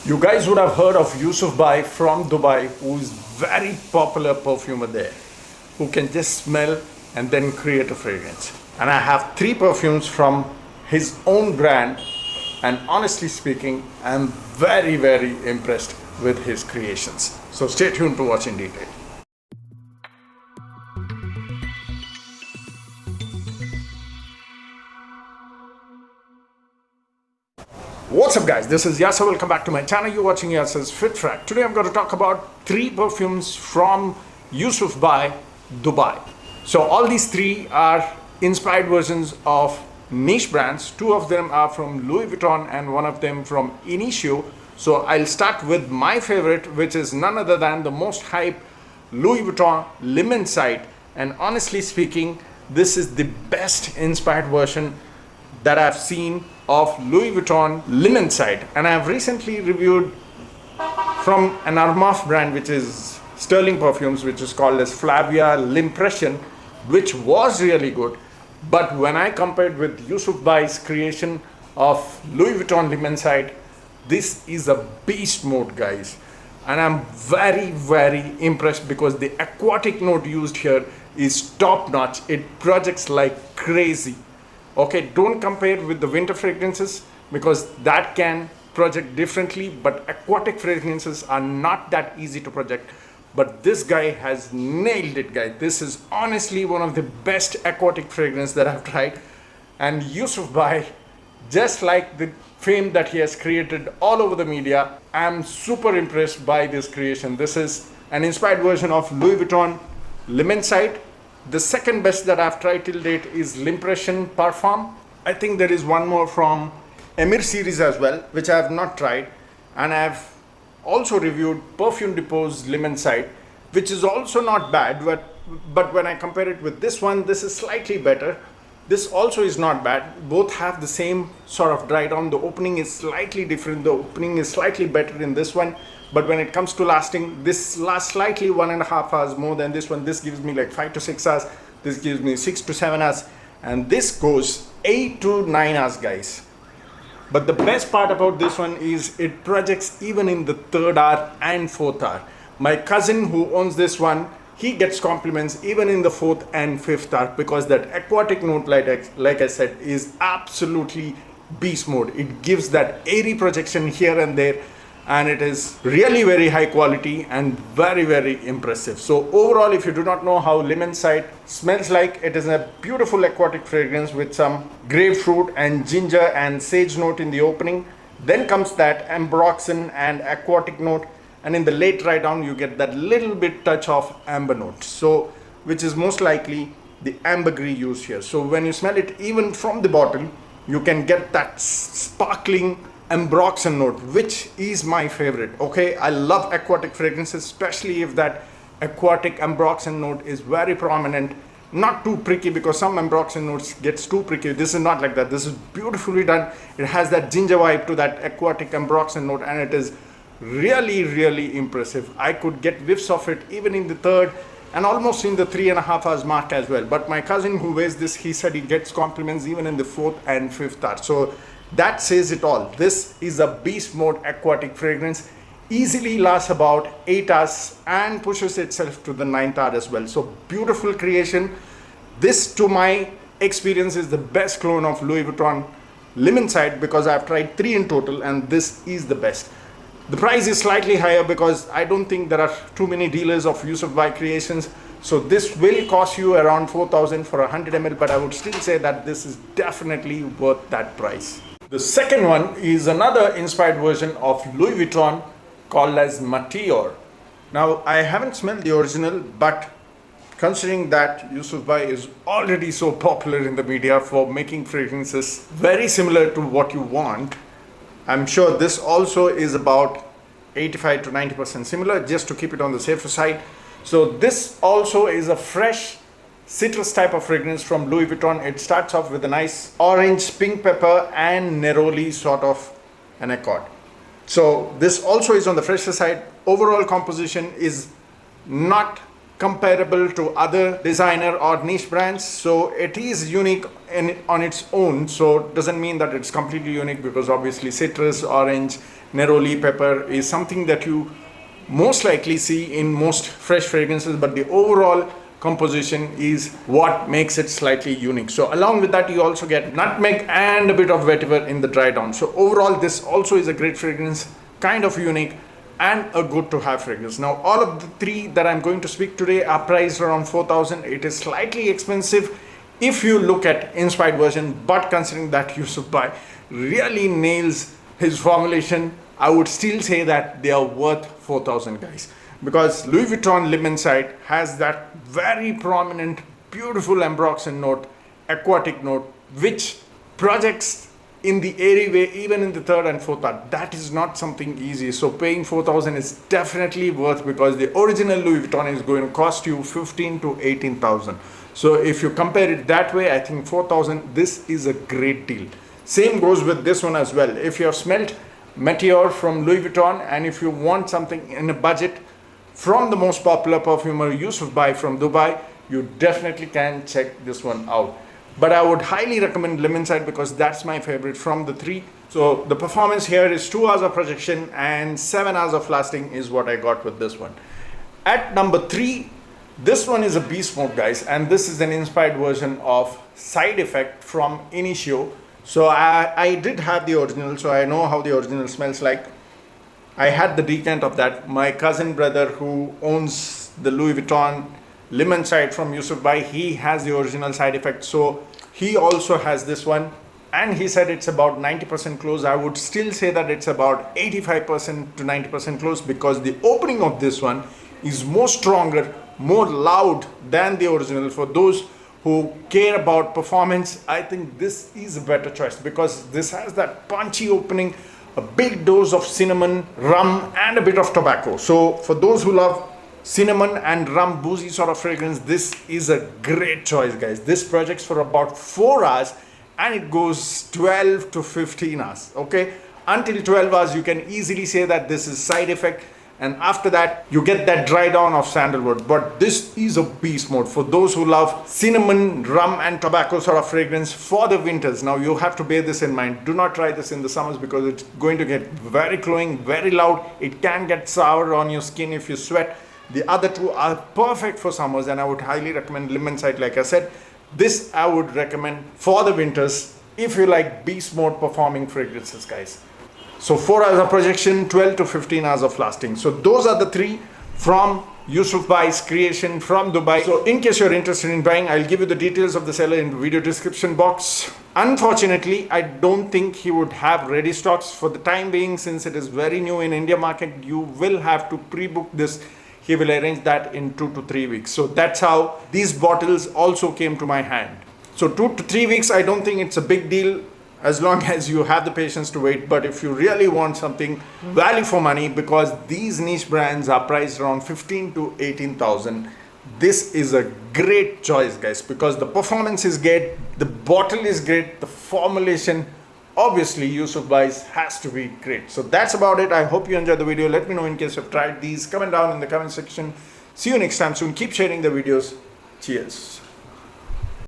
You guys would have heard of Yaserfrags from Dubai, who is very popular perfumer there, who can just smell and then create a fragrance. And I have 3 perfumes from his own brand, and honestly speaking, I'm very impressed with his creations. So stay tuned to watch in detail. What's up guys, this is Yaser. Welcome back to my channel. You're watching Yaserfrags. Today I'm going to talk about 3 perfumes from Yaserfrags, Dubai. So all these 3 are inspired versions of niche brands. 2 of them are from Louis Vuitton and 1 of them from Initio. So I'll start with my favorite, which is none other than the most hyped Louis Vuitton L'imm Site. And honestly speaking, this is the best inspired version that I've seen of Louis Vuitton L'imm Site. And I have recently reviewed from an Armaf brand, which is Sterling Perfumes, which is called as Flavia L'Impression, which was really good. But when I compared with Yaserfrags' creation of Louis Vuitton L'imm Site, this is a beast mode, guys. And I'm very impressed because the aquatic note used here is top notch. It projects like crazy. Okay, don't compare with the winter fragrances because that can project differently, but aquatic fragrances are not that easy to project. But this guy has nailed it, guys. This is honestly one of the best aquatic fragrance that I've tried. And Yaserfrags, just like the fame that he has created all over the media, I'm super impressed by this creation. This is an inspired version of Louis Vuitton L'imm Site. The second best that I've tried till date is L'Impression Perfume. I think there is one more from Emir series as well, which I have not tried. And I've also reviewed Perfume Depot's L'imm Site, which is also not bad, but when I compare it with this one, this is slightly better. This also is not bad. Both have the same sort of dry down. The opening is slightly different. The opening is slightly better in this one. But when it comes to lasting, this lasts slightly 1.5 hours more than this one. This gives me like 5 to 6 hours. This gives me 6 to 7 hours. And this goes 8 to 9 hours, guys. But the best part about this one is it projects even in the 3rd hour and 4th hour. My cousin who owns this one, he gets compliments even in the 4th and 5th hour because that aquatic note, like I said, is absolutely beast mode. It gives that airy projection here and there, and it is really very high quality and very impressive. So overall, if you do not know how L'imm Site smells like, it is a beautiful aquatic fragrance with some grapefruit and ginger and sage note in the opening. Then comes that ambroxan and aquatic note, and in the late dry down you get that little bit touch of amber note, so which is most likely the ambergris used here. So when you smell it even from the bottle, you can get that sparkling ambroxan note, which is my favorite. Okay, I love aquatic fragrances, especially if that aquatic ambroxan note is very prominent, not too pricky, because some ambroxan notes gets too pricky. This is not like that. This is beautifully done. It has that ginger vibe to that aquatic ambroxan note, and it is really impressive. I could get whiffs of it even in the 3rd and almost in the 3.5 hours mark as well. But my cousin who wears this, he said he gets compliments even in the 4th and 5th hour. So that says it all. This is a beast mode aquatic fragrance. Easily lasts about 8 hours and pushes itself to the 9th hour as well. So beautiful creation. This, to my experience, is the best clone of Louis Vuitton L'imm Site because I've tried 3 in total and this is the best. The price is slightly higher because I don't think there are too many dealers of Yaserfrags creations. So this will cost you around 4,000 for 100 ml, but I would still say that this is definitely worth that price. The second one is another inspired version of Louis Vuitton called as Meteor. Now I haven't smelled the original, but considering that Yaserfrags is already so popular in the media for making fragrances very similar to what you want, I'm sure this also is about 85 to 90% similar, just to keep it on the safer side. So this also is a fresh citrus type of fragrance from Louis Vuitton. It starts off with a nice orange, pink pepper and neroli sort of an accord. So this also is on the fresher side. Overall composition is not comparable to other designer or niche brands, so it is unique on its own. So it doesn't mean that it's completely unique, because obviously citrus, orange neroli pepper is something that you most likely see in most fresh fragrances, but the overall composition is what makes it slightly unique. So along with that, you also get nutmeg and a bit of vetiver in the dry down. So overall, this also is a great fragrance, kind of unique and a good to have fragrance. Now all of the three that I'm going to speak today are priced around 4,000. It is slightly expensive if you look at inspired version, but considering that Yusuf Bhai really nails his formulation, I would still say that they are worth 4,000, guys, because Louis Vuitton L'Im Inside has that very prominent, beautiful ambroxan note, aquatic note, which projects in the airy way, even in the third and fourth part. That is not something easy. So paying 4,000 is definitely worth, because the original Louis Vuitton is going to cost you 15 to 18,000. So if you compare it that way, I think 4,000, this is a great deal. Same goes with this one as well. If you have smelt Meteor from Louis Vuitton, and if you want something in a budget from the most popular perfumer Yusuf Bhai from Dubai, you definitely can check this one out. But I would highly recommend L'Im Inside because that's my favorite from the three. So the performance here is 2 hours of projection and 7 hours of lasting is what I got with this one. At number 3, this one is a beast mode, guys, and this is an inspired version of Side Effect from Initio. So I did have the original, so I know how the original smells like. I had the decant of that. My cousin brother who owns the Louis Vuitton L'Im Inside from Yusuf Bhai, he has the original Side Effect, so he also has this one, and he said it's about 90% close. I would still say that it's about 85% to 90% close, because the opening of this one is more stronger, more loud than the original. For those who care about performance, I think this is a better choice, because this has that punchy opening, a big dose of cinnamon, rum and a bit of tobacco. So for those who love cinnamon and rum boozy sort of fragrance, this is a great choice, guys. This projects for about 4 hours and it goes 12 to 15 hours. Okay, until 12 hours you can easily say that this is Side Effect, and after that you get that dry down of sandalwood. But this is a beast mode for those who love cinnamon, rum and tobacco sort of fragrance for the winters. Now you have to bear this in mind. Do not try this in the summers, because it's going to get very cloying, very loud. It can get sour on your skin if you sweat. The other two are perfect for summers, and I would highly recommend L'Im Inside. Like I said, this I would recommend for the winters if you like beast mode performing fragrances, guys. So 4 hours of projection, 12 to 15 hours of lasting. So those are the three from Yusuf Bhai's creation from Dubai. So in case you're interested in buying, I'll give you the details of the seller in the video description box. Unfortunately, I don't think he would have ready stocks for the time being, since it is very new in India market. You will have to pre-book this. He will arrange that in 2 to 3 weeks. So that's how these bottles also came to my hand. So 2 to 3 weeks, I don't think it's a big deal, as long as you have the patience to wait. But if you really want something value for money, because these niche brands are priced around 15 to 18,000, this is a great choice, guys, because the performance is great, the bottle is great, the formulation, obviously Yusuf Bhai's has to be great. So that's about it. I hope you enjoyed the video. Let me know in case you've tried these. Comment down in the comment section. See you next time soon. Keep sharing the videos. Cheers.